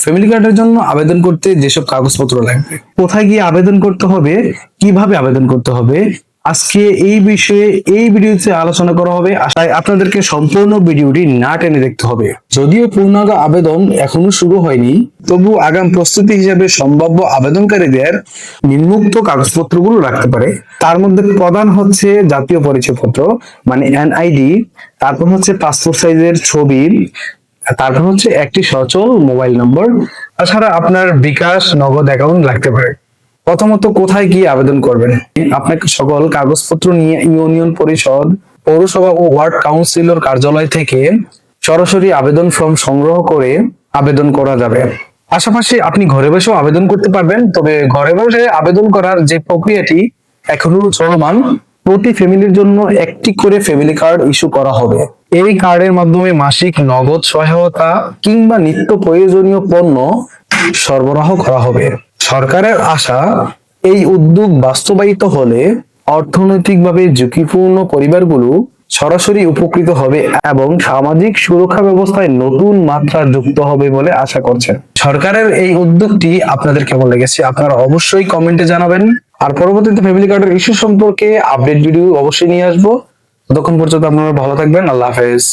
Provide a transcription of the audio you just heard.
Family কার্ডের জন্য আবেদন করতে যেসব কাগজপত্র লাগবে, কোথায় গিয়ে আবেদন করতে হবে, কিভাবে আবেদন করতে হবে, আজকে এই বিষয়ে এই ভিডিওতে আলোচনা করা হবে। তাই আপনাদেরকে সম্পূর্ণ ভিডিওটি না টেনে দেখতে হবে। যদিও পূর্ণাঙ্গ আবেদন এখনো শুরু হয়নি, তবু আগাম প্রস্তুতি হিসেবে সম্ভাব্য আবেদনকারীদের নিম্নোক্ত কাগজপত্রগুলো রাখতে পারে। তার মধ্যে প্রধান হচ্ছে জাতীয় পরিচয়পত্র মানে এনআইডি, তারপর হচ্ছে পাসপোর্ট সাইজের ছবি, তারপর হচ্ছে একটি সচল মোবাইল নম্বর। তাছাড়া আপনার বিকাশ নগদ অ্যাকাউন্ট লাগতে পারে। প্রথমত কোথায় গিয়ে আবেদন করবেন? আপনাকে সকল কাগজপত্র নিয়ে ইউনিয়ন পরিষদ, পৌরসভা ও ওয়ার্ড কাউন্সিলর কার্যালয় থেকে সরাসরি আবেদন ফর্ম সংগ্রহ করে আবেদন করা যাবে। পাশাপাশি আপনি ঘরে বসেও আবেদন করতে পারবেন, তবে ঘরে বসে আবেদন করার যে প্রক্রিয়াটি এখনো চলমান। প্রতি ফ্যামিলির জন্য একটি করে ফ্যামিলি কার্ড ইস্যু করা হবে। এই কার্ডের মাধ্যমে মাসিক নগদ সহায়তা কিংবা নিত্য প্রয়োজনীয় পণ্য সরবরাহ করা হবে। সরকারের আশা, এই উদ্যোগ বাস্তবায়িত হলে অর্থনৈতিকভাবে ঝুঁকিপূর্ণ পরিবারগুলো সরাসরি উপকৃত হবে এবং সামাজিক সুরক্ষা ব্যবস্থায় নতুন মাত্রা যুক্ত হবে বলে আশা করছেন। সরকারের এই উদ্যোগটি আপনাদের কেমন লেগেছে আপনারা অবশ্যই কমেন্টে জানাবেন। আর পরবর্তীতে ফ্যামিলি কার্ডের ইস্যু সম্পর্কে আপডেট ভিডিও অবশ্যই নিয়ে আসবো। ততক্ষণ পর্যন্ত আপনারা ভালো থাকবেন। আল্লাহ হাফেজ।